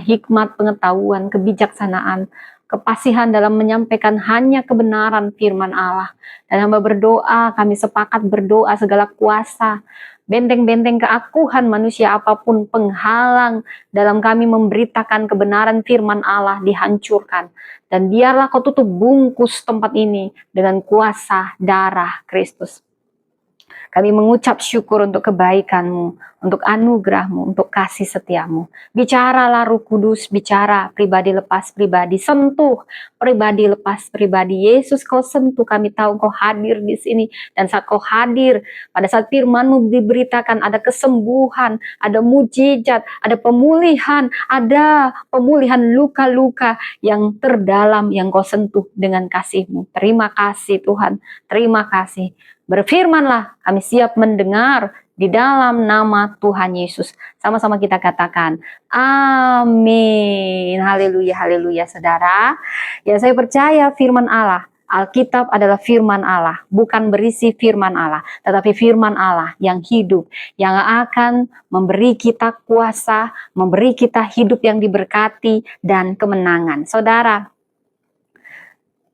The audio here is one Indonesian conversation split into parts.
hikmat, pengetahuan, kebijaksanaan, kepasihan dalam menyampaikan hanya kebenaran firman Allah. Dan hamba berdoa, kami sepakat berdoa segala kuasa, benteng-benteng keakuhan manusia apapun penghalang dalam kami memberitakan kebenaran firman Allah dihancurkan. Dan biarlah kau tutup bungkus tempat ini dengan kuasa darah Kristus. Kami mengucap syukur untuk kebaikan-Mu, untuk anugerah-Mu, untuk kasih setia-Mu. Bicaralah Roh Kudus, bicara pribadi lepas pribadi, sentuh pribadi lepas pribadi. Yesus, kau sentuh, kami tahu kau hadir di sini. Dan saat kau hadir, pada saat firman-Mu diberitakan, ada kesembuhan, ada mujizat, ada pemulihan luka-luka yang terdalam yang kau sentuh dengan kasih-Mu. Terima kasih Tuhan, terima kasih. Berfirmanlah, kami siap mendengar di dalam nama Tuhan Yesus. Sama-sama kita katakan, amin. Haleluya, haleluya saudara. Ya, saya percaya firman Allah, Alkitab adalah firman Allah, bukan berisi firman Allah, tetapi firman Allah yang hidup, yang akan memberi kita kuasa, memberi kita hidup yang diberkati dan kemenangan. Saudara,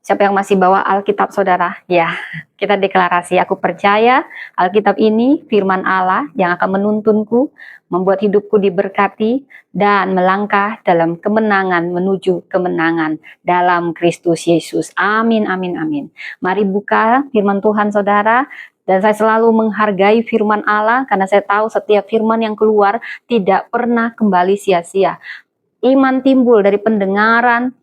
siapa yang masih bawa Alkitab saudara? Ya, kita deklarasi, aku percaya Alkitab ini firman Allah yang akan menuntunku, membuat hidupku diberkati, dan melangkah dalam kemenangan menuju kemenangan dalam Kristus Yesus. Amin, amin, amin. Mari buka firman Tuhan saudara. Dan saya selalu menghargai firman Allah karena saya tahu setiap firman yang keluar tidak pernah kembali sia-sia. Iman timbul dari pendengaran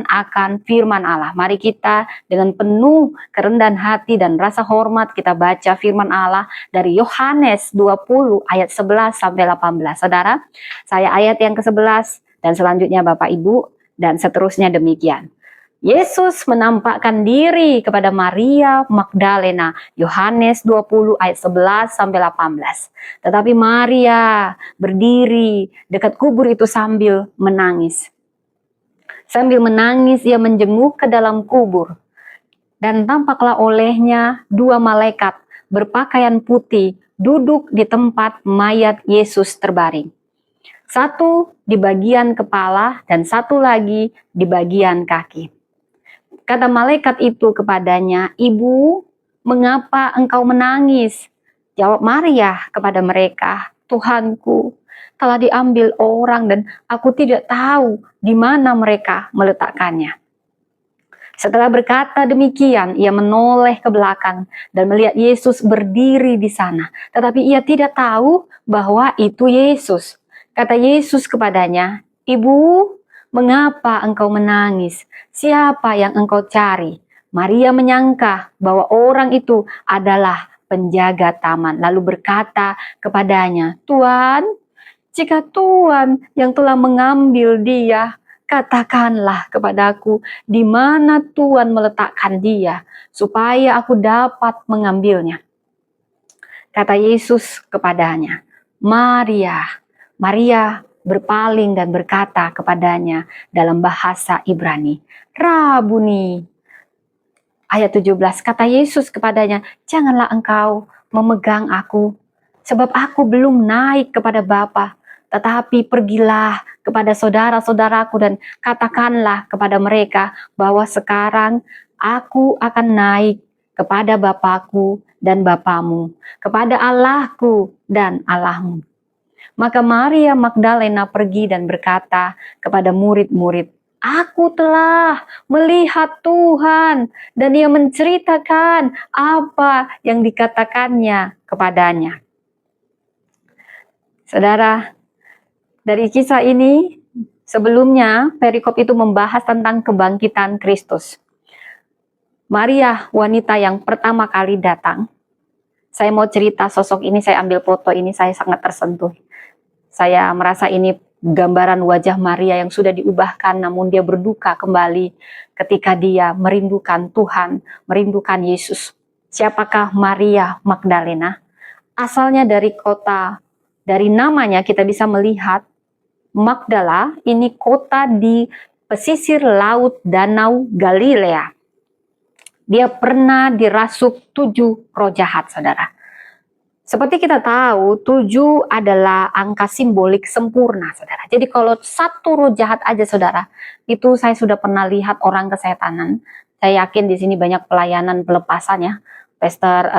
akan firman Allah. Mari kita dengan penuh kerendahan hati dan rasa hormat kita baca firman Allah dari Yohanes 20 ayat 11 sampai 18. Saudara, saya ayat yang ke-11 dan selanjutnya Bapak Ibu dan seterusnya demikian. Yesus menampakkan diri kepada Maria Magdalena, Yohanes 20 ayat 11 sampai 18. Tetapi Maria berdiri dekat kubur itu sambil menangis. Sambil menangis ia menjenguk ke dalam kubur. Dan tampaklah olehnya dua malaikat berpakaian putih duduk di tempat mayat Yesus terbaring. Satu di bagian kepala dan satu lagi di bagian kaki. Kata malaikat itu kepadanya, "Ibu, mengapa engkau menangis?" Jawab Maria kepada mereka, "Tuhanku, telah diambil orang dan aku tidak tahu di mana mereka meletakkannya." Setelah berkata demikian, ia menoleh ke belakang dan melihat Yesus berdiri di sana. Tetapi ia tidak tahu bahwa itu Yesus. Kata Yesus kepadanya, "Ibu, mengapa engkau menangis? Siapa yang engkau cari?" Maria menyangka bahwa orang itu adalah penjaga taman, lalu berkata kepadanya, "Tuan, jika Tuan yang telah mengambil dia, katakanlah kepadaku di mana Tuan meletakkan dia, supaya aku dapat mengambilnya." Kata Yesus kepadanya, "Maria." Maria berpaling dan berkata kepadanya dalam bahasa Ibrani, "Rabuni." Ayat 17, kata Yesus kepadanya, "Janganlah engkau memegang aku, sebab aku belum naik kepada Bapa, tetapi pergilah kepada saudara-saudaraku dan katakanlah kepada mereka bahwa sekarang aku akan naik kepada Bapakku dan Bapamu, kepada Allahku dan Allahmu." Maka Maria Magdalena pergi dan berkata kepada murid-murid, "Aku telah melihat Tuhan," dan ia menceritakan apa yang dikatakannya kepadanya. Saudara, dari kisah ini sebelumnya perikop itu membahas tentang kebangkitan Kristus. Maria, wanita yang pertama kali datang. Saya mau cerita sosok ini, saya ambil foto ini, saya sangat tersentuh. Saya merasa ini gambaran wajah Maria yang sudah diubahkan, namun dia berduka kembali ketika dia merindukan Tuhan, merindukan Yesus. Siapakah Maria Magdalena? Asalnya dari kota, dari namanya kita bisa melihat Magdala, ini kota di pesisir laut Danau Galilea. Dia pernah dirasuk 7 roh jahat, saudara. Seperti kita tahu, 7 adalah angka simbolik sempurna, saudara. Jadi kalau satu roh jahat aja, saudara, itu saya sudah pernah lihat orang kesetanan. Saya yakin di sini banyak pelayanan pelepasan ya.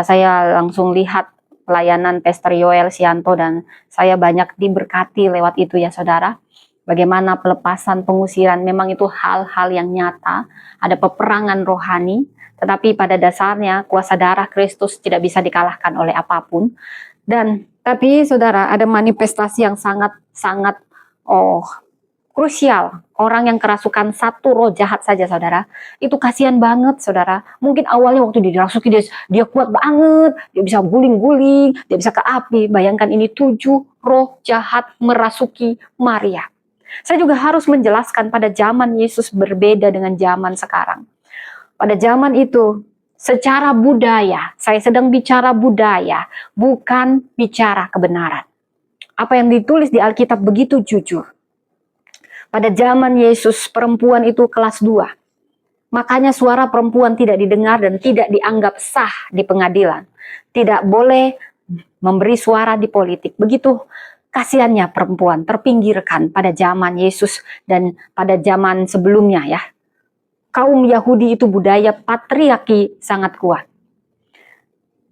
Saya langsung lihat pelayanan Pastor Yoel Sianto dan saya banyak diberkati lewat itu ya, saudara. Bagaimana pelepasan, pengusiran, memang itu hal-hal yang nyata. Ada peperangan rohani, tetapi pada dasarnya kuasa darah Kristus tidak bisa dikalahkan oleh apapun. Tapi saudara, ada manifestasi yang sangat krusial. Orang yang kerasukan satu roh jahat saja, saudara, itu kasihan banget, saudara. Mungkin awalnya waktu dirasuki dia kuat banget, dia bisa guling-guling, dia bisa ke api. Bayangkan ini 7 roh jahat merasuki Maria. Saya juga harus menjelaskan pada zaman Yesus berbeda dengan zaman sekarang. Pada zaman itu, secara budaya, saya sedang bicara budaya, bukan bicara kebenaran. Apa yang ditulis di Alkitab begitu jujur. Pada zaman Yesus, perempuan itu kelas 2. Makanya suara perempuan tidak didengar dan tidak dianggap sah di pengadilan. Tidak boleh memberi suara di politik. Begitu kasihannya perempuan terpinggirkan pada zaman Yesus dan pada zaman sebelumnya ya. Kaum Yahudi itu budaya patriarki sangat kuat.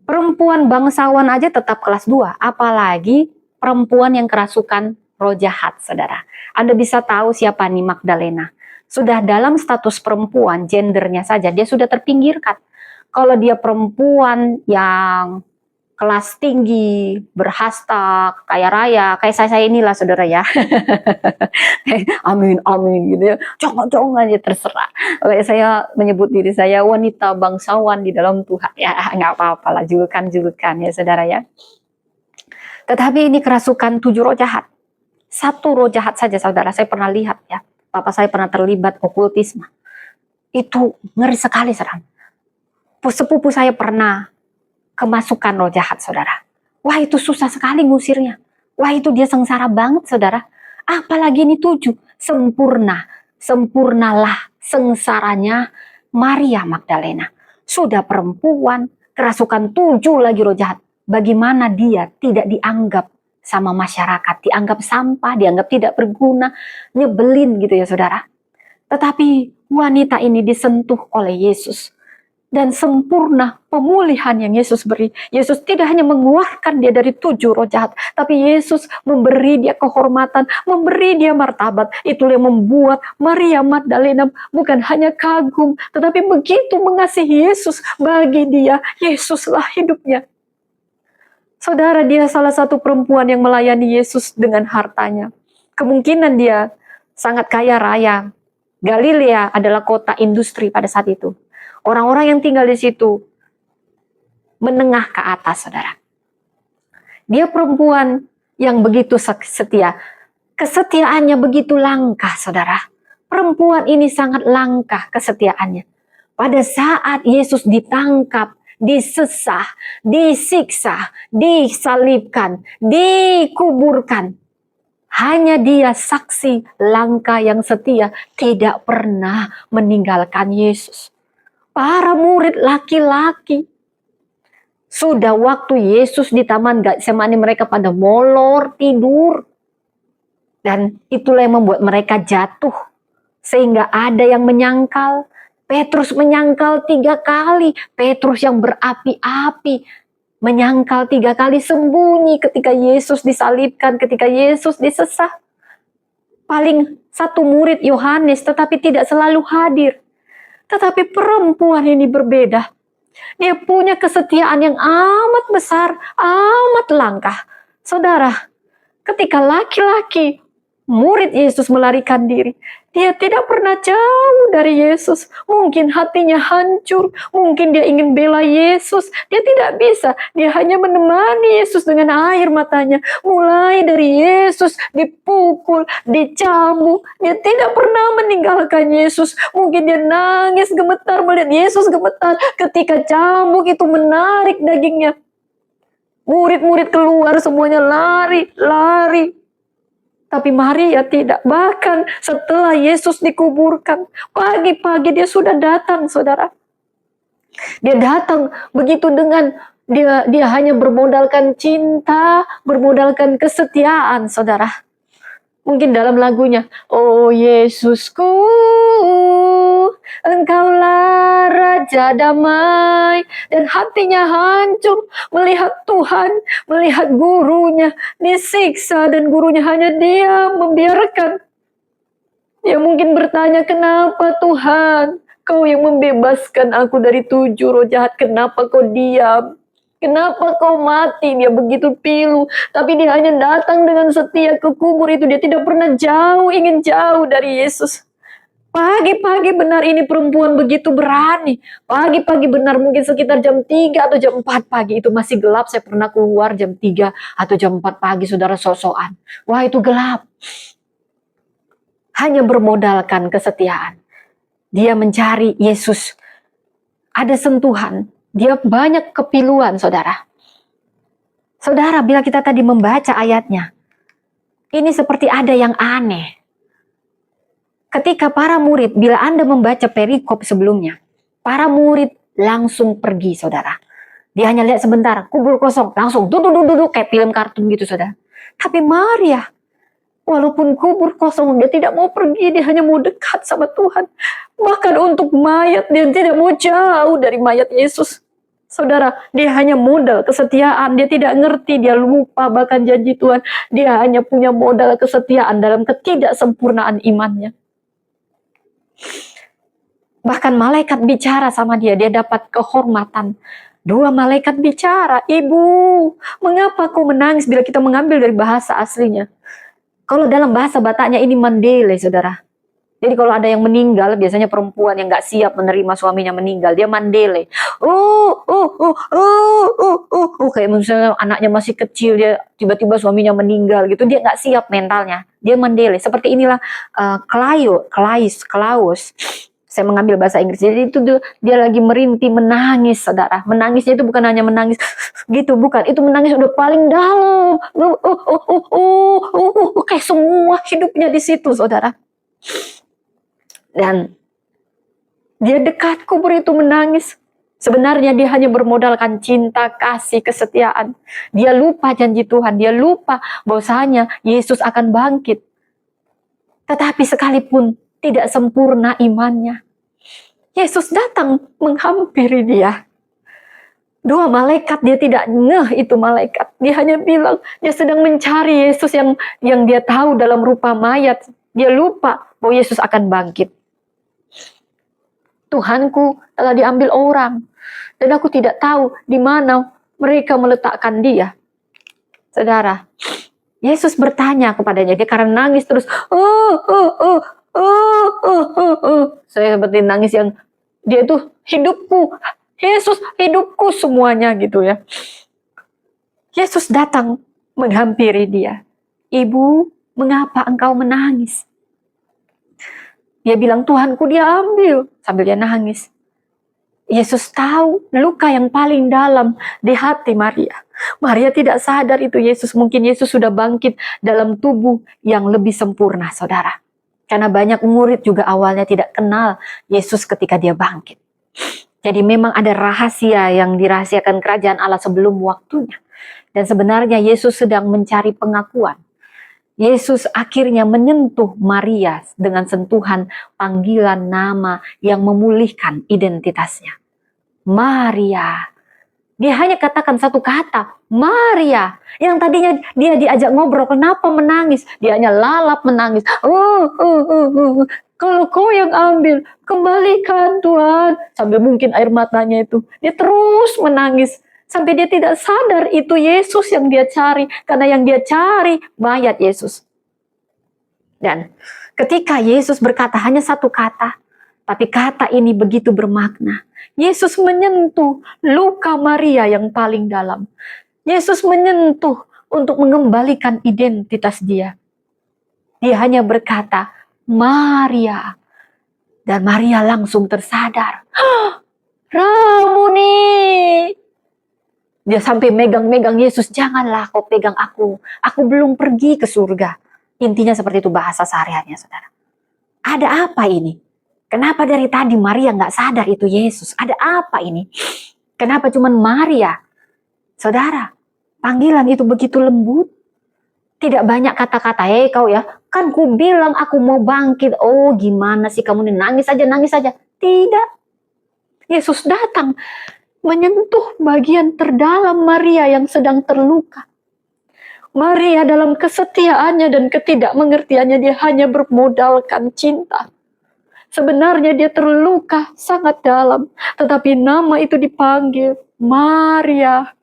Perempuan bangsawan aja tetap kelas 2, apalagi perempuan yang kerasukan roh jahat, saudara. Anda bisa tahu siapa nih Magdalena. Sudah dalam status perempuan, gendernya saja, dia sudah terpinggirkan. Kalau dia perempuan yang kelas tinggi, berhasta, kaya raya, kayak saya inilah saudara ya. Amin, amin gitu ya. Jangan aja terserah. Kayak saya menyebut diri saya wanita bangsawan di dalam Tuhan. Ya nggak apa-apa lah, julukan ya saudara ya. Tetapi ini kerasukan 7 roh jahat. 1 roh jahat saja saudara, saya pernah lihat ya. Papa saya pernah terlibat okultisme. Itu ngeri sekali saudara. Sepupu saya pernah kemasukan roh jahat, saudara. Wah, itu susah sekali ngusirnya. Wah, itu dia sengsara banget, saudara. Apalagi ini 7. Sempurnalah sengsaranya Maria Magdalena. Sudah perempuan, kerasukan 7 lagi roh jahat. Bagaimana dia tidak dianggap sama masyarakat, dianggap sampah, dianggap tidak berguna, nyebelin gitu ya, saudara. Tetapi wanita ini disentuh oleh Yesus. Dan sempurna pemulihan yang Yesus beri. Yesus tidak hanya mengeluarkan dia dari 7 roh jahat, tapi Yesus memberi dia kehormatan, memberi dia martabat. Itulah yang membuat Maria Magdalena bukan hanya kagum, tetapi begitu mengasihi Yesus. Bagi dia, Yesuslah hidupnya. Saudara, dia salah satu perempuan yang melayani Yesus dengan hartanya. Kemungkinan dia sangat kaya raya. Galilea adalah kota industri pada saat itu. Orang-orang yang tinggal di situ menengah ke atas, saudara. Dia perempuan yang begitu setia. Kesetiaannya begitu langka, saudara. Perempuan ini sangat langka kesetiaannya. Pada saat Yesus ditangkap, disesah, disiksa, disalibkan, dikuburkan. Hanya dia saksi langka yang setia, tidak pernah meninggalkan Yesus. Para murid laki-laki. Sudah waktu Yesus di Taman Getsemani mereka pada molor tidur. Dan itulah yang membuat mereka jatuh. Sehingga ada yang menyangkal. Petrus menyangkal 3 kali. Petrus yang berapi-api menyangkal 3 kali, sembunyi ketika Yesus disalibkan, ketika Yesus disesah. Paling 1 murid Yohanes tetapi tidak selalu hadir. Tetapi perempuan ini berbeda. Dia punya kesetiaan yang amat besar, amat langka. Saudara, ketika laki-laki murid Yesus melarikan diri, dia tidak pernah jauh dari Yesus. Mungkin hatinya hancur, mungkin dia ingin bela Yesus. Dia tidak bisa, dia hanya menemani Yesus dengan air matanya. Mulai dari Yesus dipukul, dicambuk, dia tidak pernah meninggalkan Yesus. Mungkin dia nangis gemetar melihat Yesus gemetar ketika cambuk itu menarik dagingnya. Murid-murid keluar semuanya lari. Tapi Maria tidak. Bahkan setelah Yesus dikuburkan, pagi-pagi dia sudah datang, saudara. Dia datang begitu dengan Dia hanya bermodalkan cinta, bermodalkan kesetiaan, saudara. Mungkin dalam lagunya, oh Yesusku, Engkaulah Raja damai. Dan hatinya hancur melihat Tuhan, melihat gurunya disiksa, dan gurunya hanya diam, membiarkan. Dia mungkin bertanya, kenapa Tuhan, Kau yang membebaskan aku dari 7 roh jahat, kenapa Kau diam? Kenapa Kau mati? Dia begitu pilu, tapi dia hanya datang dengan setia ke kubur itu. Dia tidak pernah jauh, ingin jauh dari Yesus. Pagi-pagi benar ini perempuan begitu berani. Pagi-pagi benar mungkin sekitar jam 3 atau jam 4 pagi. Itu masih gelap, saya pernah keluar jam 3 atau jam 4 pagi, saudara, sosokan. Wah, itu gelap. Hanya bermodalkan kesetiaan. Dia mencari Yesus. Ada sentuhan. Dia banyak kepiluan, saudara. Saudara, bila kita tadi membaca ayatnya, ini seperti ada yang aneh. Ketika para murid, bila Anda membaca perikop sebelumnya, para murid langsung pergi, saudara. Dia hanya lihat sebentar, kubur kosong, langsung duduk kayak film kartun gitu, saudara. Tapi Maria, walaupun kubur kosong, dia tidak mau pergi, dia hanya mau dekat sama Tuhan. Bahkan untuk mayat, dia tidak mau jauh dari mayat Yesus. Saudara, dia hanya modal kesetiaan, dia tidak ngerti, dia lupa bahkan janji Tuhan. Dia hanya punya modal kesetiaan dalam ketidaksempurnaan imannya. Bahkan malaikat bicara sama dia, dia dapat kehormatan. 2 malaikat bicara, Ibu, mengapa kau menangis? Bila kita mengambil dari bahasa aslinya. Kalau dalam bahasa Bataknya ini mandele, saudara. Jadi kalau ada yang meninggal, biasanya perempuan yang gak siap menerima suaminya meninggal, dia mandele. Kayak misalnya anaknya masih kecil, dia tiba-tiba suaminya meninggal gitu, dia gak siap mentalnya. Dia mandele. Seperti inilah Klaus. Saya mengambil bahasa Inggris. Jadi itu dia lagi merintih, menangis, saudara. Menangisnya itu bukan hanya menangis gitu, bukan. Itu menangis udah paling dalam. Kayak semua hidupnya di situ, saudara. Dan dia dekat kubur itu menangis. Sebenarnya dia hanya bermodalkan cinta, kasih, kesetiaan. Dia lupa janji Tuhan. Dia lupa bahwasanya Yesus akan bangkit. Tetapi sekalipun tidak sempurna imannya, Yesus datang menghampiri dia. 2 malaikat, dia tidak ngeh itu malaikat. Dia hanya bilang, dia sedang mencari Yesus yang dia tahu dalam rupa mayat. Dia lupa bahwa Yesus akan bangkit. Tuhanku telah diambil orang, dan aku tidak tahu di mana mereka meletakkan dia. Saudara, Yesus bertanya kepadanya, dia karena nangis terus, saya seperti nangis yang dia itu hidupku, Yesus hidupku semuanya gitu ya. Yesus datang menghampiri dia. Ibu, mengapa engkau menangis? Dia bilang, Tuhanku dia ambil, sambil dia nangis. Yesus tahu luka yang paling dalam di hati Maria. Maria tidak sadar itu Yesus. Mungkin Yesus sudah bangkit dalam tubuh yang lebih sempurna, saudara. Karena banyak murid juga awalnya tidak kenal Yesus ketika dia bangkit. Jadi memang ada rahasia yang dirahasiakan kerajaan Allah sebelum waktunya. Dan sebenarnya Yesus sedang mencari pengakuan. Yesus akhirnya menyentuh Maria dengan sentuhan panggilan nama yang memulihkan identitasnya. Maria. Dia hanya katakan satu kata, Maria. Yang tadinya dia diajak ngobrol, kenapa menangis? Dia hanya lalap menangis. Kalau kau yang ambil, kembalikan Tuhan. Sambil mungkin air matanya itu. Dia terus menangis. Sampai dia tidak sadar itu Yesus yang dia cari. Karena yang dia cari mayat Yesus. Dan ketika Yesus berkata hanya satu kata, tapi kata ini begitu bermakna. Yesus menyentuh luka Maria yang paling dalam. Yesus menyentuh untuk mengembalikan identitas dia. Dia hanya berkata, Maria. Dan Maria langsung tersadar. Ramuni. Dia sampai megang-megang Yesus, janganlah kau pegang aku. Aku belum pergi ke surga. Intinya seperti itu bahasa sehari-harinya, saudara. Ada apa ini? Kenapa dari tadi Maria nggak sadar itu Yesus? Ada apa ini? Kenapa cuman Maria Saudara, panggilan itu begitu lembut. Tidak banyak kata-kata, hei kau ya, kan ku bilang aku mau bangkit. Oh gimana sih kamu ini, nangis aja, nangis aja. Tidak. Yesus datang menyentuh bagian terdalam Maria yang sedang terluka. Maria dalam kesetiaannya dan ketidakmengertiannya, dia hanya bermodalkan cinta. Sebenarnya dia terluka sangat dalam, tetapi nama itu dipanggil Maria.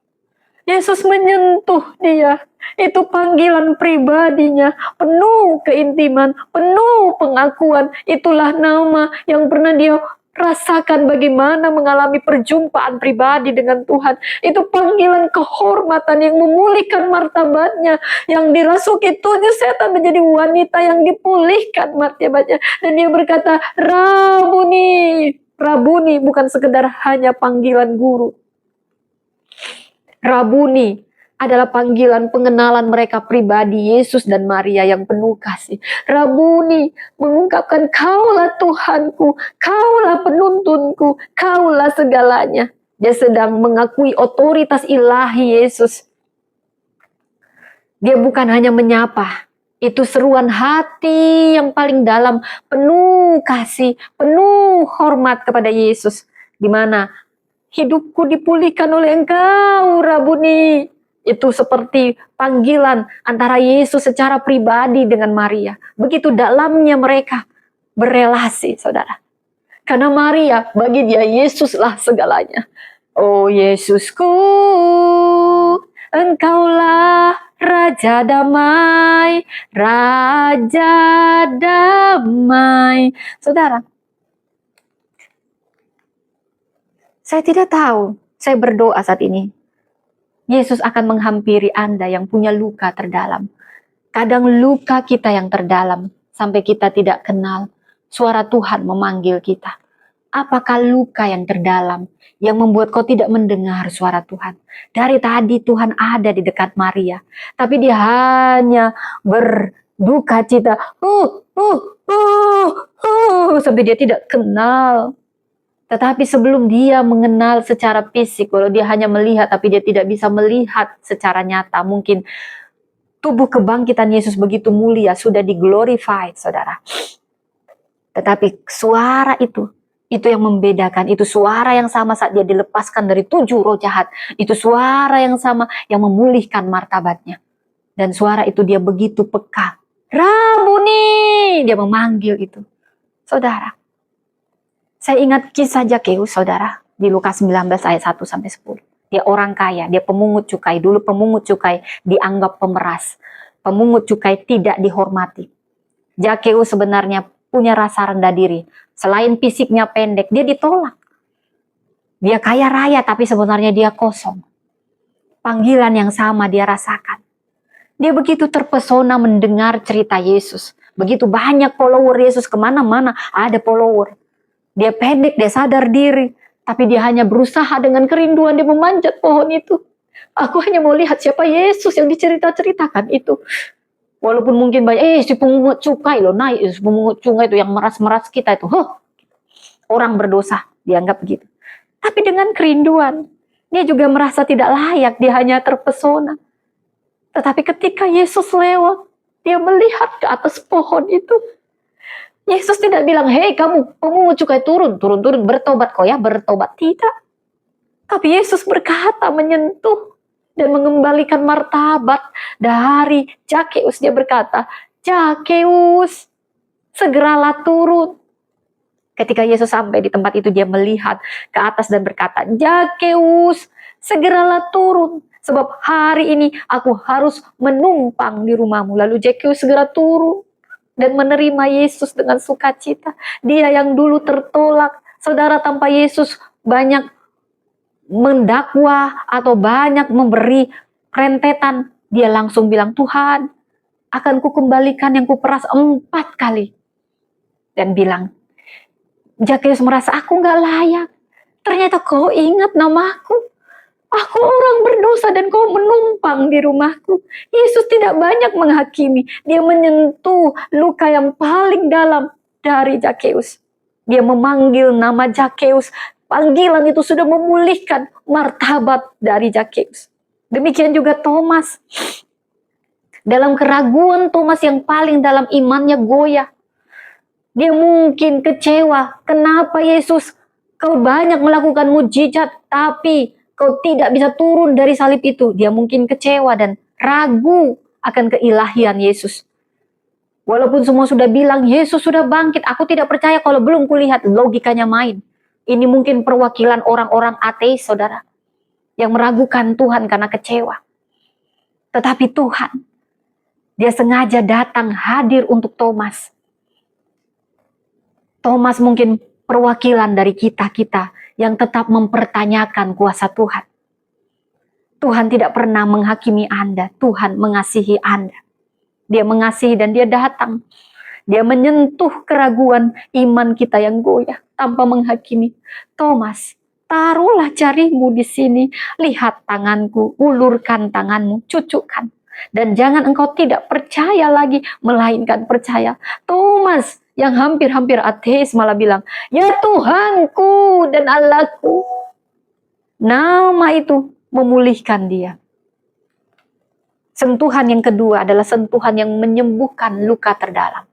Yesus menyentuh dia. Itu panggilan pribadinya, penuh keintiman, penuh pengakuan. Itulah nama yang pernah dia rasakan, bagaimana mengalami perjumpaan pribadi dengan Tuhan. Itu panggilan kehormatan yang memulihkan martabatnya, yang dirasuki tujuh setan menjadi wanita yang dipulihkan martabatnya. Dan dia berkata, Rabuni. Rabuni bukan sekedar hanya panggilan guru. Rabuni adalah panggilan pengenalan mereka pribadi, Yesus dan Maria yang penuh kasih. Rabuni mengungkapkan, kaulah Tuhanku, kaulah penuntunku, kaulah segalanya. Dia sedang mengakui otoritas ilahi Yesus. Dia bukan hanya menyapa, itu seruan hati yang paling dalam, penuh kasih, penuh hormat kepada Yesus. Di mana hidupku dipulihkan oleh Engkau, Rabuni. Itu seperti panggilan antara Yesus secara pribadi dengan Maria. Begitu dalamnya mereka berelasi, saudara. Karena Maria, bagi dia Yesuslah segalanya. Oh Yesusku, Engkaulah Raja damai, Raja damai. Saudara, saya tidak tahu, saya berdoa saat ini, Yesus akan menghampiri Anda yang punya luka terdalam. Kadang luka kita yang terdalam, sampai kita tidak kenal suara Tuhan memanggil kita. Apakah luka yang terdalam yang membuat kau tidak mendengar suara Tuhan? Dari tadi Tuhan ada di dekat Maria, tapi dia hanya berduka cita, sampai dia tidak kenal. Tetapi sebelum dia mengenal secara fisik, kalau dia hanya melihat tapi dia tidak bisa melihat secara nyata, mungkin tubuh kebangkitan Yesus begitu mulia, sudah di-glorified, saudara. Tetapi suara itu yang membedakan, itu suara yang sama saat dia dilepaskan dari 7 roh jahat, itu suara yang sama yang memulihkan martabatnya. Dan suara itu dia begitu peka, Rabuni, dia memanggil itu. Saudara, saya ingat kisah Zakheus, saudara, di Lukas 19 ayat 1-10. Dia orang kaya, dia pemungut cukai. Dulu pemungut cukai dianggap pemeras. Pemungut cukai tidak dihormati. Zakheus sebenarnya punya rasa rendah diri. Selain fisiknya pendek, dia ditolak. Dia kaya raya, tapi sebenarnya dia kosong. Panggilan yang sama dia rasakan. Dia begitu terpesona mendengar cerita Yesus. Begitu banyak follower Yesus, kemana-mana ada follower. Dia pendek, dia sadar diri. Tapi dia hanya berusaha dengan kerinduan, dia memanjat pohon itu. Aku hanya mau lihat siapa Yesus yang dicerita-ceritakan itu. Walaupun mungkin banyak, si pemungut cukai loh, naik, si pemungut cukai itu yang meras-meras kita itu. Orang berdosa, dianggap begitu. Tapi dengan kerinduan, dia juga merasa tidak layak, dia hanya terpesona. Tetapi ketika Yesus lewat, dia melihat ke atas pohon itu. Yesus tidak bilang, hei kamu pemungut cukai turun, bertobat kau ya, bertobat. Tidak. Tapi Yesus berkata, menyentuh dan mengembalikan martabat dari Zakheus. Dia berkata, Zakheus, segeralah turun. Ketika Yesus sampai di tempat itu, dia melihat ke atas dan berkata, Zakheus, segeralah turun. Sebab hari ini aku harus menumpang di rumahmu. Lalu Zakheus segera turun dan menerima Yesus dengan sukacita. Dia yang dulu tertolak, saudara, tanpa Yesus banyak mendakwa atau banyak memberi rentetan, dia langsung bilang, Tuhan, akan kukembalikan yang kuperas 4 kali. Dan bilang, Zakheus merasa, aku gak layak. Ternyata kau ingat namaku. Aku orang berdosa dan kau menumpang di rumahku. Yesus tidak banyak menghakimi. Dia menyentuh luka yang paling dalam dari Zakheus. Dia memanggil nama Zakheus. Panggilan itu sudah memulihkan martabat dari Zakheus. Demikian juga Thomas. Dalam keraguan Thomas yang paling dalam imannya goyah. Dia mungkin kecewa. Kenapa Yesus, kau banyak melakukan mujizat, tapi kau tidak bisa turun dari salib itu. Dia mungkin kecewa dan ragu akan keilahian Yesus. Walaupun semua sudah bilang, Yesus sudah bangkit, aku tidak percaya kalau belum kulihat. Logikanya main. Ini mungkin perwakilan orang-orang ateis, saudara, yang meragukan Tuhan karena kecewa. Tetapi Tuhan, dia sengaja datang hadir untuk Thomas. Thomas mungkin perwakilan dari kita-kita yang tetap mempertanyakan kuasa Tuhan. Tuhan tidak pernah menghakimi Anda, Tuhan mengasihi Anda. Dia mengasihi dan dia datang. Dia menyentuh keraguan iman kita yang goyah tanpa menghakimi. Thomas, taruhlah jarimu di sini, lihat tanganku, ulurkan tanganmu, cucukkan. Dan jangan engkau tidak percaya lagi, melainkan percaya. Thomas yang hampir-hampir ateis malah bilang, ya Tuhanku dan Allahku. Nama itu memulihkan dia. Sentuhan yang kedua adalah sentuhan yang menyembuhkan luka terdalam.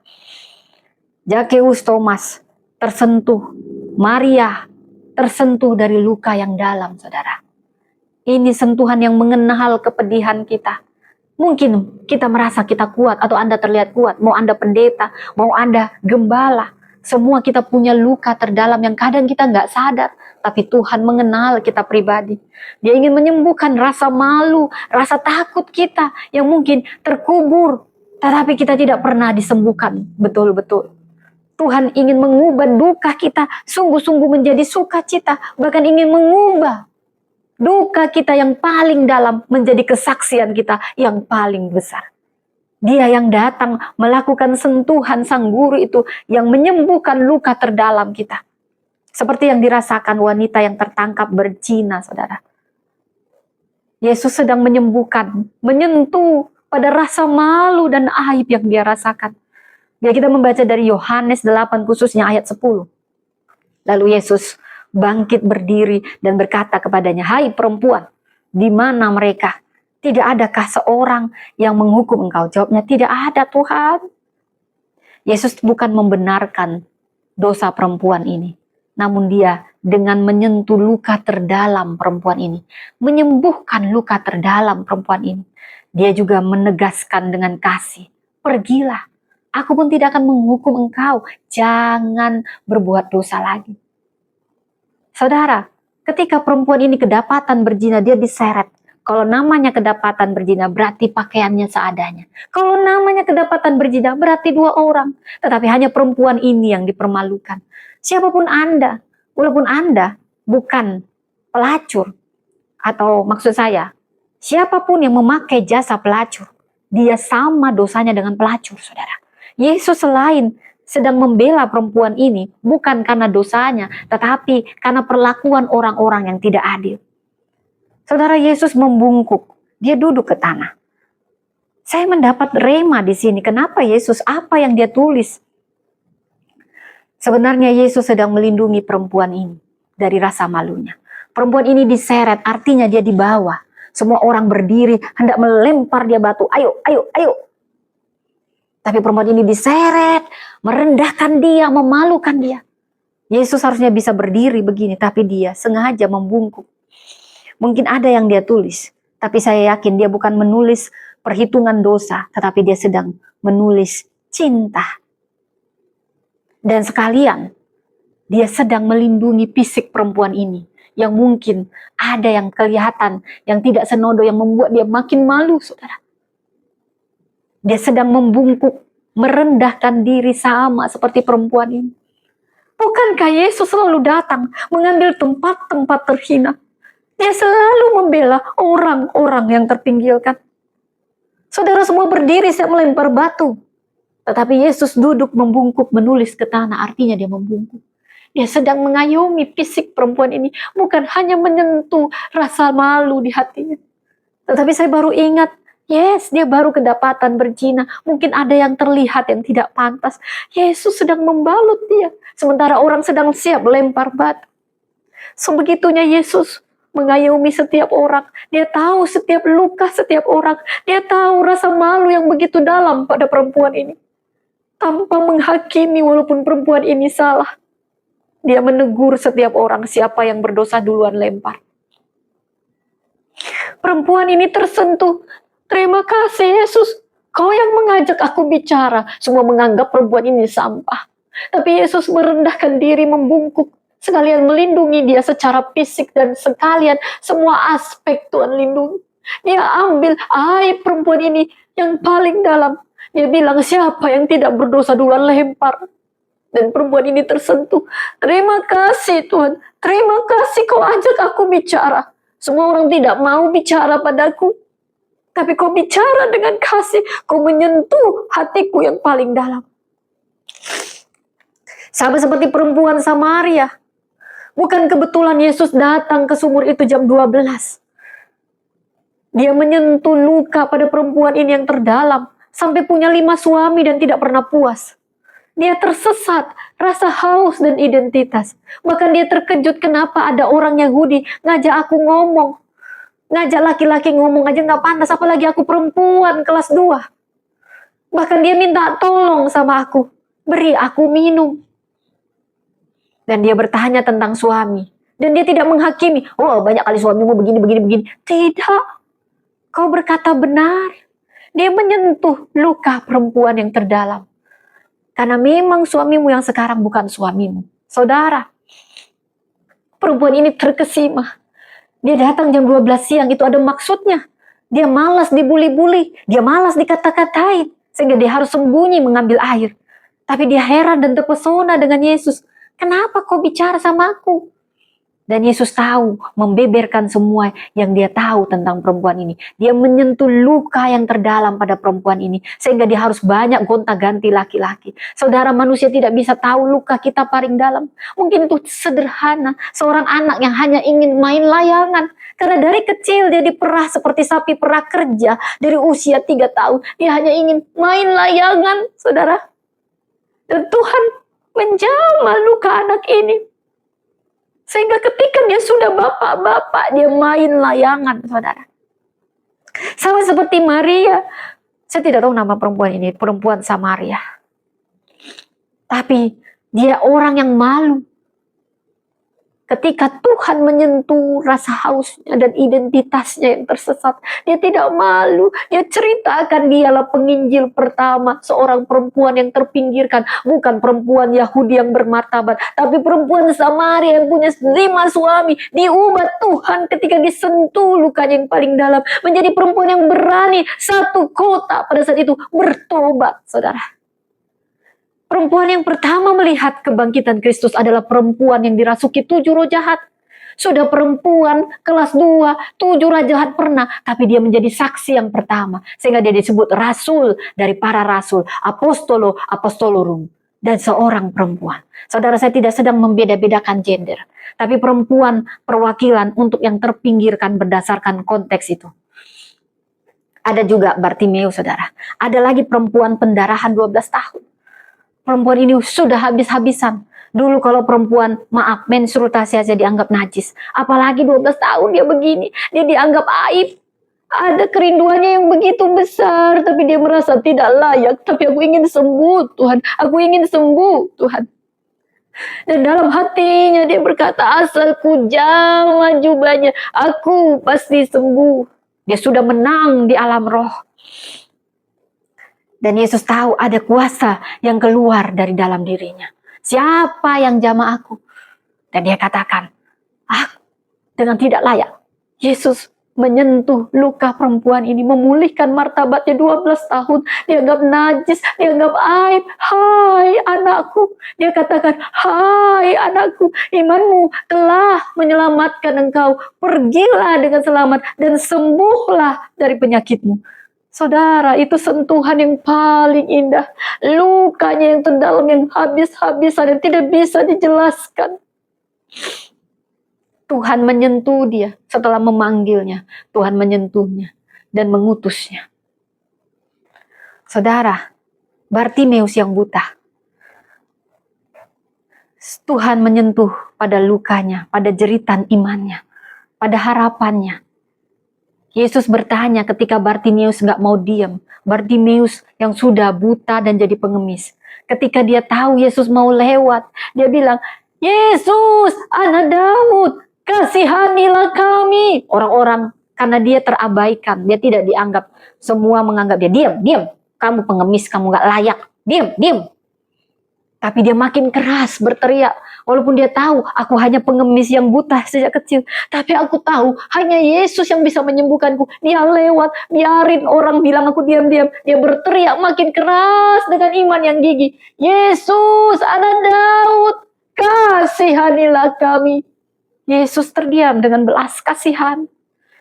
Zakeus Thomas tersentuh, Maria tersentuh dari luka yang dalam, saudara. Ini sentuhan yang mengenal kepedihan kita. Mungkin kita merasa kita kuat atau Anda terlihat kuat, mau Anda pendeta, mau Anda gembala. Semua kita punya luka terdalam yang kadang kita nggak sadar. Tapi Tuhan mengenal kita pribadi. Dia ingin menyembuhkan rasa malu, rasa takut kita yang mungkin terkubur. Tetapi kita tidak pernah disembuhkan betul-betul. Tuhan ingin mengubah duka kita sungguh-sungguh menjadi sukacita. Bahkan ingin mengubah duka kita yang paling dalam menjadi kesaksian kita yang paling besar. Dia yang datang melakukan sentuhan sang guru itu yang menyembuhkan luka terdalam kita. Seperti yang dirasakan wanita yang tertangkap berzina, saudara. Yesus sedang menyembuhkan, menyentuh pada rasa malu dan aib yang dia rasakan. Bila kita membaca dari Yohanes 8 khususnya ayat 10. Lalu Yesus bangkit berdiri dan berkata kepadanya, hai perempuan, di mana mereka? Tidak adakah seorang yang menghukum engkau? Jawabnya, tidak ada Tuhan. Yesus bukan membenarkan dosa perempuan ini. Namun dia dengan menyentuh luka terdalam perempuan ini. Menyembuhkan luka terdalam perempuan ini. Dia juga menegaskan dengan kasih. Pergilah, aku pun tidak akan menghukum engkau. Jangan berbuat dosa lagi. Saudara, ketika perempuan ini kedapatan berzina, dia diseret. Kalau namanya kedapatan berzina, berarti pakaiannya seadanya. Kalau namanya kedapatan berzina, berarti 2 orang. Tetapi hanya perempuan ini yang dipermalukan. Siapapun Anda, walaupun Anda bukan pelacur, atau maksud saya, siapapun yang memakai jasa pelacur, dia sama dosanya dengan pelacur, saudara. Yesus selain sedang membela perempuan ini, bukan karena dosanya, tetapi karena perlakuan orang-orang yang tidak adil. Saudara, Yesus membungkuk, dia duduk ke tanah. Saya mendapat rema di sini. Kenapa Yesus? Apa yang dia tulis? Sebenarnya Yesus sedang melindungi perempuan ini dari rasa malunya. Perempuan ini diseret, artinya dia dibawa. Semua orang berdiri, hendak melempar dia batu. Ayo, ayo, ayo. Tapi perempuan ini diseret, merendahkan dia, memalukan dia. Yesus harusnya bisa berdiri begini, tapi dia sengaja membungkuk. Mungkin ada yang dia tulis, tapi saya yakin dia bukan menulis perhitungan dosa, tetapi dia sedang menulis cinta. Dan sekalian, dia sedang melindungi fisik perempuan ini, yang mungkin ada yang kelihatan, yang tidak senodoh, yang membuat dia makin malu, saudara. Dia sedang membungkuk, merendahkan diri sama seperti perempuan ini. Bukankah Yesus selalu datang mengambil tempat-tempat terhina? Dia selalu membela orang-orang yang terpinggirkan. Saudara semua berdiri siap melempar batu. Tetapi Yesus duduk membungkuk, menulis ke tanah, artinya dia membungkuk. Dia sedang mengayomi fisik perempuan ini, bukan hanya menyentuh rasa malu di hatinya. Tetapi saya baru ingat, yes, dia baru kedapatan berzina. Mungkin ada yang terlihat yang tidak pantas. Yesus sedang membalut dia, sementara orang sedang siap melempar batu. Sebegitunya Yesus mengayomi setiap orang. Dia tahu setiap luka setiap orang. Dia tahu rasa malu yang begitu dalam pada perempuan ini. Tanpa menghakimi walaupun perempuan ini salah. Dia menegur setiap orang, siapa yang berdosa duluan lempar. Perempuan ini tersentuh. Terima kasih Yesus, Kau yang mengajak aku bicara. Semua menganggap perempuan ini sampah. Tapi Yesus merendahkan diri, membungkuk. Sekalian melindungi dia secara fisik dan sekalian semua aspek Tuhan lindungi. Dia ambil aib perempuan ini yang paling dalam. Dia bilang, siapa yang tidak berdosa duluan lempar. Dan perempuan ini tersentuh. Terima kasih Tuhan. Terima kasih Kau ajak aku bicara. Semua orang tidak mau bicara padaku. Tapi Kau bicara dengan kasih. Kau menyentuh hatiku yang paling dalam. Sama seperti perempuan Samaria. Bukan kebetulan Yesus datang ke sumur itu jam 12. Dia menyentuh luka pada perempuan ini yang terdalam. Sampai punya 5 suami dan tidak pernah puas. Dia tersesat, rasa haus dan identitas. Bahkan dia terkejut kenapa ada orang Yahudi ngajak aku ngomong. Ngajak laki-laki ngomong aja gak pantas, apalagi aku perempuan kelas 2. Bahkan dia minta tolong sama aku. Beri aku minum. Dan dia bertanya tentang suami. Dan dia tidak menghakimi. Oh, banyak kali suamimu begini. Tidak. Kau berkata benar. Dia menyentuh luka perempuan yang terdalam. Karena memang suamimu yang sekarang bukan suamimu. Saudara, perempuan ini terkesima. Dia datang jam 12 siang, itu ada maksudnya. Dia malas dibuli-buli. Dia malas dikata-katain. Sehingga dia harus sembunyi mengambil air. Tapi dia heran dan terpesona dengan Yesus. Kenapa kau bicara sama aku? Dan Yesus tahu, membeberkan semua yang dia tahu tentang perempuan ini. Dia menyentuh luka yang terdalam pada perempuan ini. Sehingga dia harus banyak gonta-ganti laki-laki. Saudara, manusia tidak bisa tahu luka kita paling dalam. Mungkin itu sederhana. Seorang anak yang hanya ingin main layangan. Karena dari kecil dia diperah seperti sapi perah kerja. Dari usia 3 tahun. Dia hanya ingin main layangan, saudara. Dan Tuhan menjamah luka anak ini. Sehingga ketika dia sudah bapak-bapak, dia main layangan, saudara. Sama seperti Maria. Saya tidak tahu nama perempuan ini, perempuan Samaria. Tapi dia orang yang malu. Ketika Tuhan menyentuh rasa hausnya dan identitasnya yang tersesat, dia tidak malu. Dia ceritakan dialah penginjil pertama, seorang perempuan yang terpinggirkan. Bukan perempuan Yahudi yang bermartabat, tapi perempuan Samaria yang punya 5 suami. Diubah Tuhan ketika disentuh lukanya yang paling dalam. Menjadi perempuan yang berani, satu kota pada saat itu bertobat, saudara. Perempuan yang pertama melihat kebangkitan Kristus adalah perempuan yang dirasuki 7 roh jahat. Sudah perempuan kelas 2, 7 roh jahat pernah, tapi dia menjadi saksi yang pertama. Sehingga dia disebut rasul dari para rasul, apostolorum. Dan seorang perempuan. Saudara, saya tidak sedang membeda-bedakan gender. Tapi perempuan perwakilan untuk yang terpinggirkan berdasarkan konteks itu. Ada juga Bartimeus, saudara. Ada lagi perempuan pendarahan 12 tahun. Perempuan ini sudah habis-habisan. Dulu kalau perempuan, menstruasi saja dianggap najis. Apalagi 12 tahun dia begini. Dia dianggap aib. Ada kerinduannya yang begitu besar. Tapi dia merasa tidak layak. Tapi aku ingin sembuh Tuhan. Aku ingin sembuh Tuhan. Dan dalam hatinya dia berkata, asalku jamah jubahnya, aku pasti sembuh. Dia sudah menang di alam roh. Dan Yesus tahu ada kuasa yang keluar dari dalam dirinya. Siapa yang jamah aku? Dan dia katakan, dengan tidak layak. Yesus menyentuh luka perempuan ini, memulihkan martabatnya 12 tahun. Dianggap najis, dianggap aib. Hai anakku. Dia katakan, hai anakku, imanmu telah menyelamatkan engkau. Pergilah dengan selamat dan sembuhlah dari penyakitmu. Saudara, itu sentuhan yang paling indah. Lukanya yang terdalam, yang habis-habisan, yang tidak bisa dijelaskan. Tuhan menyentuh dia setelah memanggilnya. Tuhan menyentuhnya dan mengutusnya. Saudara, Bartimeus yang buta. Tuhan menyentuh pada lukanya, pada jeritan imannya. pada harapannya. Yesus bertanya ketika Bartimeus nggak mau diam. Bartimeus yang sudah buta dan jadi pengemis. Ketika dia tahu Yesus mau lewat, dia bilang, Yesus, anak Daud, kasihanilah kami. Orang-orang, karena dia terabaikan, dia tidak dianggap. Semua menganggap dia, diam. Kamu pengemis, kamu nggak layak. Diam. Tapi dia makin keras berteriak. Walaupun dia tahu, aku hanya pengemis yang buta sejak kecil. Tapi aku tahu, hanya Yesus yang bisa menyembuhkanku. Dia lewat, biarin orang bilang aku diam-diam. Dia berteriak makin keras dengan iman yang gigih. Yesus, anak Daud, kasihanilah kami. Yesus terdiam dengan belas kasihan.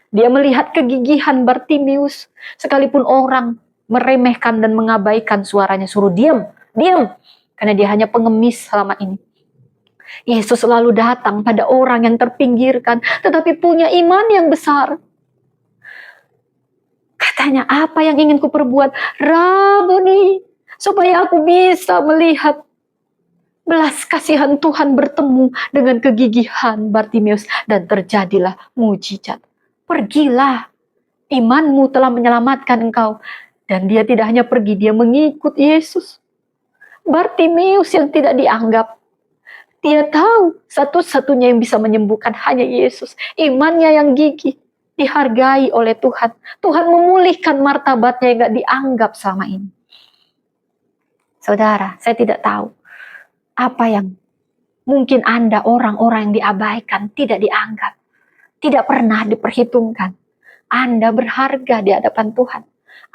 Dia melihat kegigihan Bartimeus. Sekalipun orang meremehkan dan mengabaikan suaranya, suruh diam. Karena dia hanya pengemis selama ini. Yesus selalu datang pada orang yang terpinggirkan, tetapi punya iman yang besar. Katanya, apa yang ingin kuperbuat? Rabuni, supaya aku bisa melihat belas kasihan Tuhan bertemu dengan kegigihan Bartimeus. Dan terjadilah mujizat. Pergilah, imanmu telah menyelamatkan engkau. Dan dia tidak hanya pergi, dia mengikut Yesus. Bartimeus yang tidak dianggap. Dia tahu satu-satunya yang bisa menyembuhkan hanya Yesus. Imannya yang gigih, dihargai oleh Tuhan. Tuhan memulihkan martabatnya yang gak dianggap selama ini. Saudara, saya tidak tahu apa yang mungkin Anda orang-orang yang diabaikan, tidak dianggap, tidak pernah diperhitungkan. Anda berharga di hadapan Tuhan.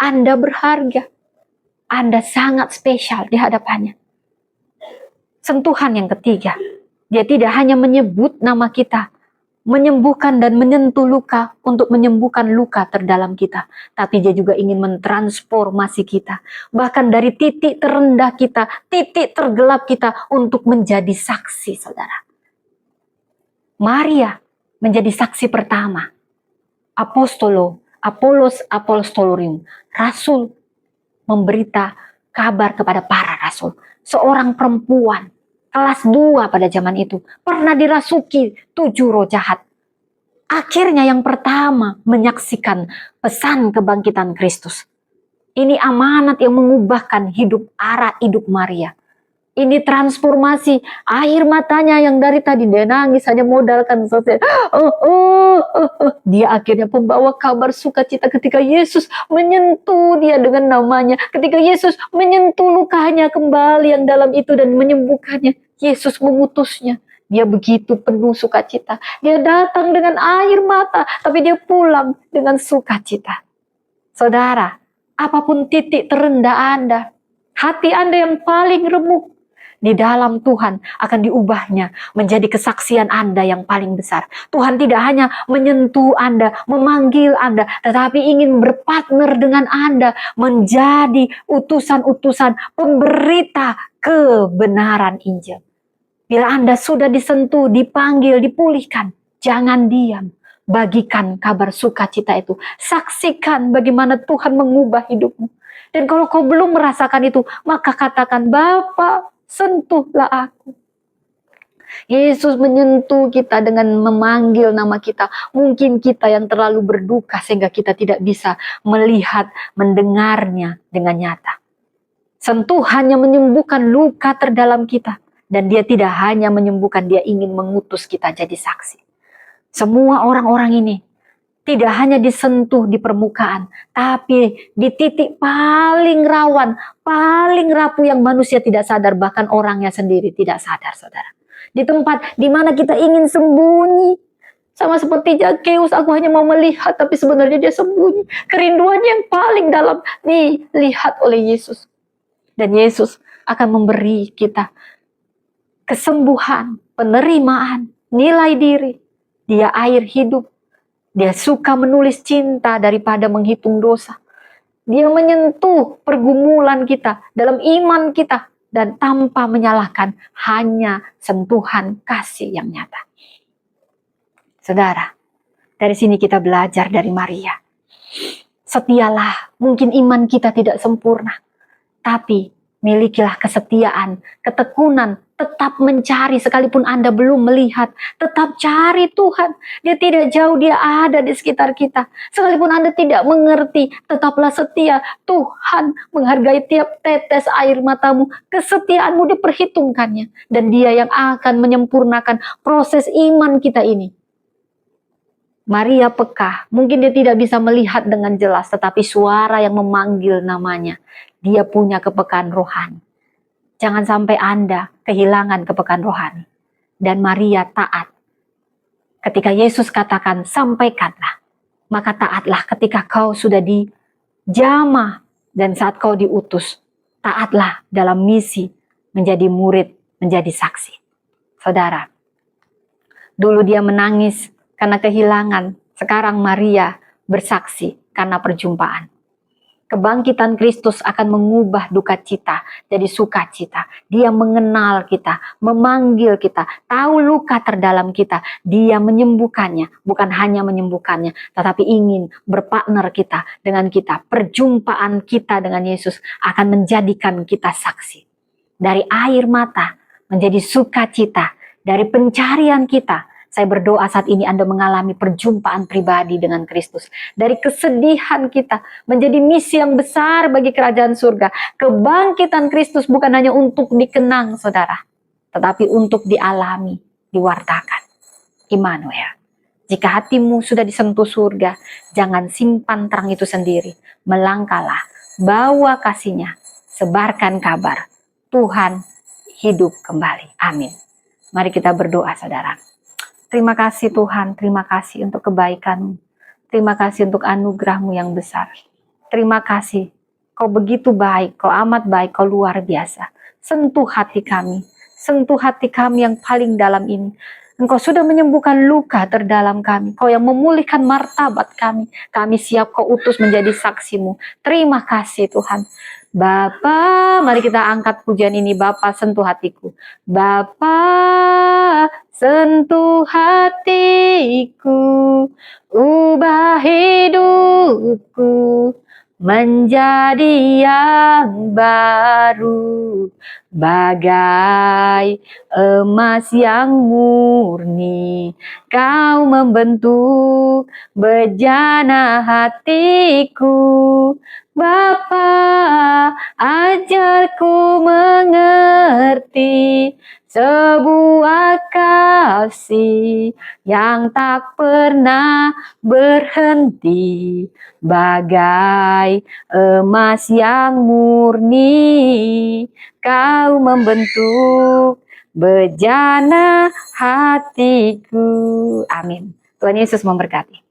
Anda berharga. Anda sangat spesial di hadapannya. Sentuhan yang ketiga, dia tidak hanya menyebut nama kita, menyembuhkan dan menyentuh luka untuk menyembuhkan luka terdalam kita, tapi dia juga ingin mentransformasi kita, bahkan dari titik terendah kita, titik tergelap kita untuk menjadi saksi, saudara. Maria menjadi saksi pertama, Apollos Apostolorum, rasul memberita kabar kepada para rasul. Seorang perempuan kelas 2 pada zaman itu pernah dirasuki 7 roh jahat. Akhirnya yang pertama menyaksikan pesan kebangkitan Kristus. Ini amanat yang mengubahkan arah hidup Maria. Ini transformasi, air matanya yang dari tadi dia nangis hanya modalkan selesai. Dia akhirnya membawa kabar sukacita ketika Yesus menyentuh dia dengan namanya. Ketika Yesus menyentuh lukanya kembali yang dalam itu dan menyembuhkannya. Yesus mengutusnya. Dia begitu penuh sukacita. Dia datang dengan air mata, tapi dia pulang dengan sukacita. Saudara, apapun titik terendah Anda, hati Anda yang paling remuk, di dalam Tuhan akan diubahnya menjadi kesaksian Anda yang paling besar. Tuhan tidak hanya menyentuh Anda, memanggil Anda, tetapi ingin berpartner dengan Anda menjadi utusan-utusan pemberita kebenaran Injil. Bila Anda sudah disentuh, dipanggil, dipulihkan, jangan diam. Bagikan kabar sukacita itu. Saksikan bagaimana Tuhan mengubah hidupmu. Dan kalau kau belum merasakan itu, maka katakan, Bapa, sentuhlah aku. Yesus menyentuh kita dengan memanggil nama kita. Mungkin kita yang terlalu berduka sehingga kita tidak bisa melihat, mendengarnya dengan nyata. Sentuhannya menyembuhkan luka terdalam kita. Dan dia tidak hanya menyembuhkan, dia ingin mengutus kita jadi saksi. Semua orang-orang ini tidak hanya disentuh di permukaan, tapi di titik paling rawan, paling rapuh yang manusia tidak sadar, bahkan orangnya sendiri tidak sadar, saudara. Di tempat di mana kita ingin sembunyi, sama seperti Zakheus, aku hanya mau melihat, tapi sebenarnya dia sembunyi. Kerinduannya yang paling dalam dilihat oleh Yesus. Dan Yesus akan memberi kita kesembuhan, penerimaan, nilai diri. Dia air hidup. Dia suka menulis cinta daripada menghitung dosa. Dia menyentuh pergumulan kita dalam iman kita. Dan tanpa menyalahkan, hanya sentuhan kasih yang nyata. Saudara, dari sini kita belajar dari Maria. Setialah, mungkin iman kita tidak sempurna. Tapi Milikilah kesetiaan, ketekunan, tetap mencari sekalipun Anda belum melihat. Tetap cari Tuhan. Dia tidak jauh, dia ada di sekitar kita. Sekalipun Anda tidak mengerti, tetaplah setia. Tuhan menghargai tiap tetes air matamu. Kesetiaanmu diperhitungkannya. Dan dia yang akan menyempurnakan proses iman kita ini. Maria peka, mungkin dia tidak bisa melihat dengan jelas, tetapi suara yang memanggil namanya. Dia punya kepekaan rohani. Jangan sampai Anda kehilangan kepekaan rohani. Dan Maria taat. Ketika Yesus katakan, sampaikanlah. Maka taatlah ketika kau sudah dijamah dan saat kau diutus. Taatlah dalam misi menjadi murid, menjadi saksi. Saudara, dulu dia menangis karena kehilangan. Sekarang Maria bersaksi karena perjumpaan. Kebangkitan Kristus akan mengubah duka cita jadi sukacita. Dia mengenal kita, memanggil kita, tahu luka terdalam kita. Dia menyembuhkannya, bukan hanya menyembuhkannya, tetapi ingin berpartner kita dengan kita. Perjumpaan kita dengan Yesus akan menjadikan kita saksi. Dari air mata menjadi sukacita, dari pencarian kita. Saya berdoa saat ini Anda mengalami perjumpaan pribadi dengan Kristus. Dari kesedihan kita menjadi misi yang besar bagi kerajaan surga. Kebangkitan Kristus bukan hanya untuk dikenang, saudara, tetapi untuk dialami, diwartakan. Immanuel. Jika hatimu sudah disentuh surga, jangan simpan terang itu sendiri. Melangkahlah, bawa kasihnya, sebarkan kabar. Tuhan hidup kembali. Amin. Mari kita berdoa, saudara. Terima kasih Tuhan, terima kasih untuk kebaikan-Mu. Terima kasih untuk anugerah-Mu yang besar. Terima kasih, Kau begitu baik, Kau amat baik, Kau luar biasa. Sentuh hati kami yang paling dalam ini. Engkau sudah menyembuhkan luka terdalam kami. Kau yang memulihkan martabat kami. Kami siap Kau utus menjadi saksi-Mu. Terima kasih Tuhan. Bapa, mari kita angkat pujian ini. Bapa, sentuh hatiku. Bapa, sentuh hatiku. Ubah hidupku menjadi yang baru. Bagai emas yang murni, Kau membentuk bejana hatiku. Bapa, ajarku mengerti sebuah kasih yang tak pernah berhenti, bagai emas yang murni, Kau membentuk bejana hatiku. Amin. Tuhan Yesus memberkati.